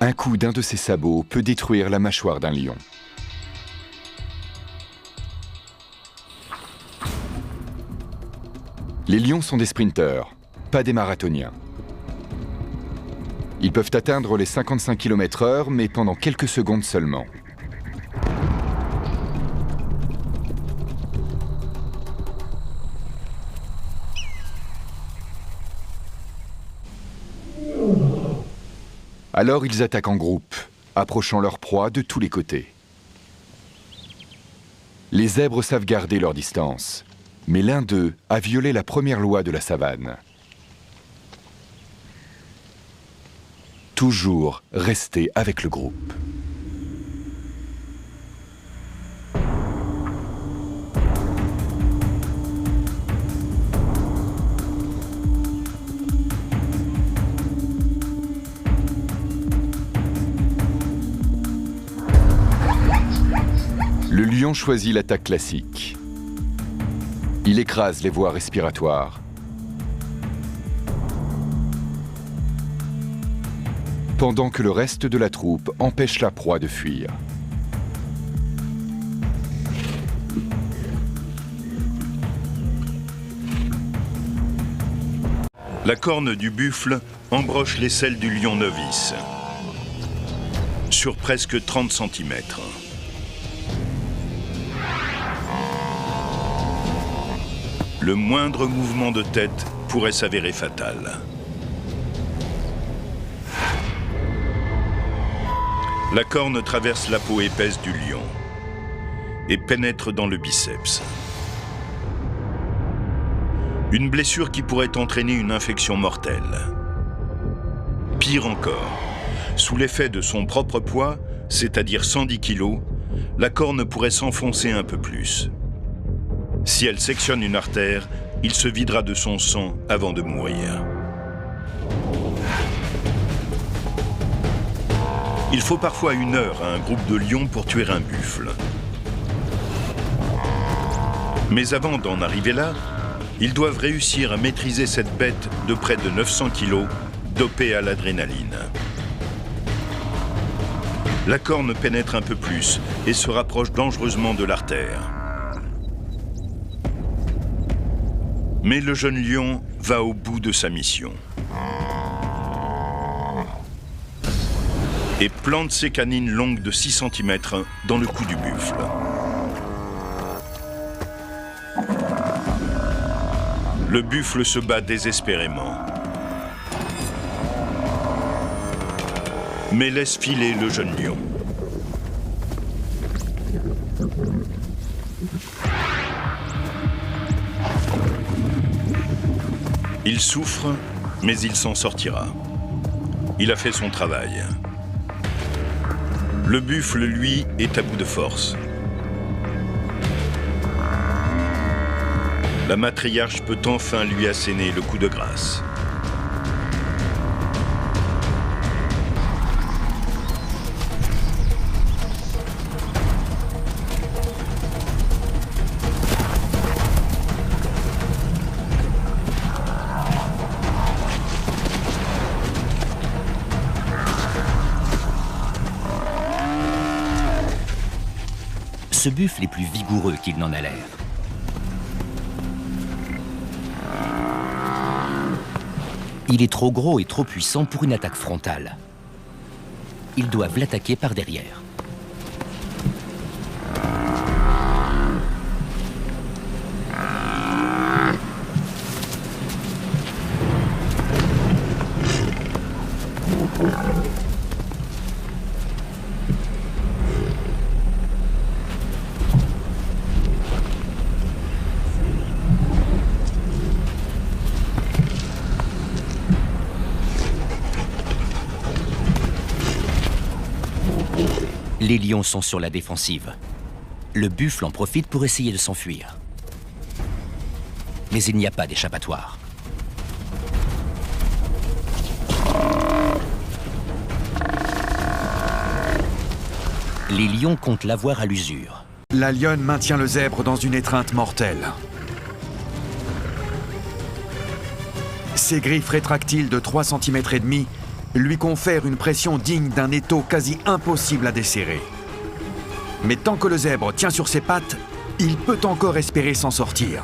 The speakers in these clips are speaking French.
Un coup d'un de ses sabots peut détruire la mâchoire d'un lion. Les lions sont des sprinteurs, pas des marathoniens. Ils peuvent atteindre les 55 km/h, mais pendant quelques secondes seulement. Alors ils attaquent en groupe, approchant leur proie de tous les côtés. Les zèbres savent garder leur distance, mais l'un d'eux a violé la première loi de la savane. Toujours rester avec le groupe. Le lion choisit l'attaque classique. Il écrase les voies respiratoires. Pendant que le reste de la troupe empêche la proie de fuir. La corne du buffle embroche l'aisselle du lion novice, sur presque 30 cm. Le moindre mouvement de tête pourrait s'avérer fatal. La corne traverse la peau épaisse du lion et pénètre dans le biceps. Une blessure qui pourrait entraîner une infection mortelle. Pire encore, sous l'effet de son propre poids, c'est-à-dire 110 kg, la corne pourrait s'enfoncer un peu plus. Si elle sectionne une artère, il se videra de son sang avant de mourir. Il faut parfois 1 heure à un groupe de lions pour tuer un buffle. Mais avant d'en arriver là, ils doivent réussir à maîtriser cette bête de près de 900 kg, dopée à l'adrénaline. La corne pénètre un peu plus et se rapproche dangereusement de l'artère. Mais le jeune lion va au bout de sa mission. Et plante ses canines longues de 6 cm dans le cou du buffle. Le buffle se bat désespérément, mais laisse filer le jeune lion. Il souffre, mais il s'en sortira. Il a fait son travail. Le buffle, lui, est à bout de force. La matriarche peut enfin lui asséner le coup de grâce. Ce buffle est plus vigoureux qu'il n'en a l'air. Il est trop gros et trop puissant pour une attaque frontale. Ils doivent l'attaquer par derrière. Les lions sont sur la défensive. Le buffle en profite pour essayer de s'enfuir. Mais il n'y a pas d'échappatoire. Les lions comptent l'avoir à l'usure. La lionne maintient le zèbre dans une étreinte mortelle. Ses griffes rétractiles de 3,5 cm lui confère une pression digne d'un étau quasi impossible à desserrer. Mais tant que le zèbre tient sur ses pattes, il peut encore espérer s'en sortir.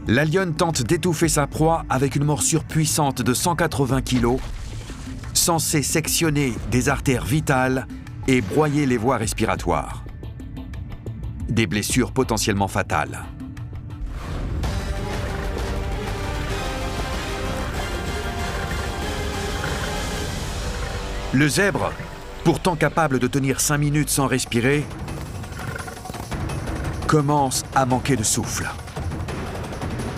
La lionne tente d'étouffer sa proie avec une morsure puissante de 180 kg, censée sectionner des artères vitales et broyer les voies respiratoires. Des blessures potentiellement fatales. Le zèbre, pourtant capable de tenir 5 minutes sans respirer, commence à manquer de souffle.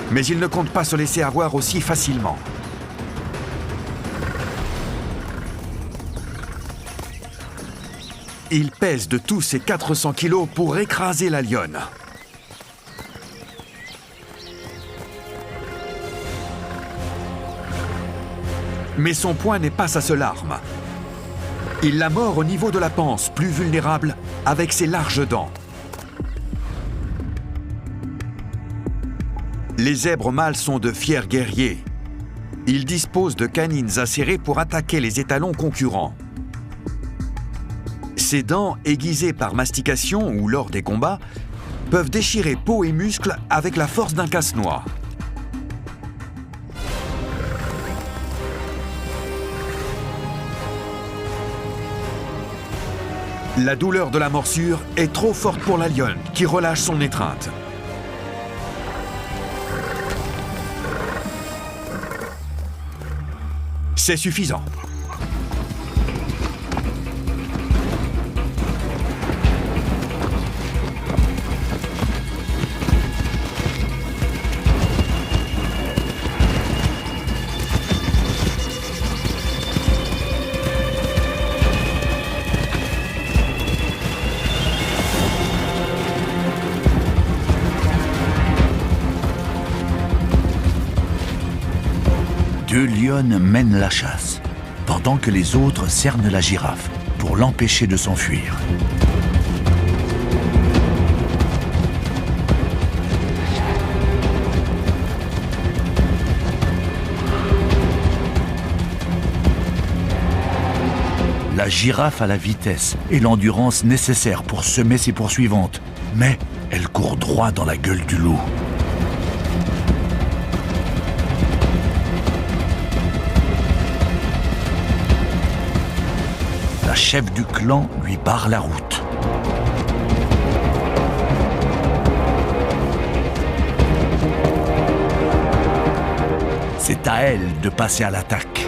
Mais il ne compte pas se laisser avoir aussi facilement. Il pèse de tous ses 400 kilos pour écraser la lionne. Mais son poing n'est pas sa seule arme. Il la mord au niveau de la panse, plus vulnérable, avec ses larges dents. Les zèbres mâles sont de fiers guerriers. Ils disposent de canines acérées pour attaquer les étalons concurrents. Ces dents, aiguisées par mastication ou lors des combats, peuvent déchirer peau et muscles avec la force d'un casse-noix. La douleur de la morsure est trop forte pour la lionne, qui relâche son étreinte. C'est suffisant. Deux lionnes mènent la chasse, pendant que les autres cernent la girafe pour l'empêcher de s'enfuir. La girafe a la vitesse et l'endurance nécessaires pour semer ses poursuivantes, mais elle court droit dans la gueule du loup. La chef du clan lui barre la route. C'est à elle de passer à l'attaque.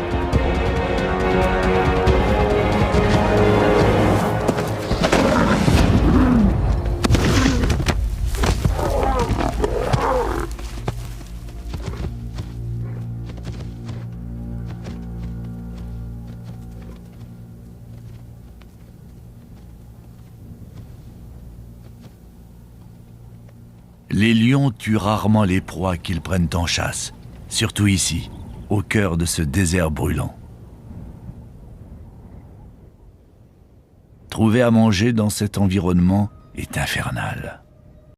Les lions tuent rarement les proies qu'ils prennent en chasse, surtout ici, au cœur de ce désert brûlant. Trouver à manger dans cet environnement est infernal.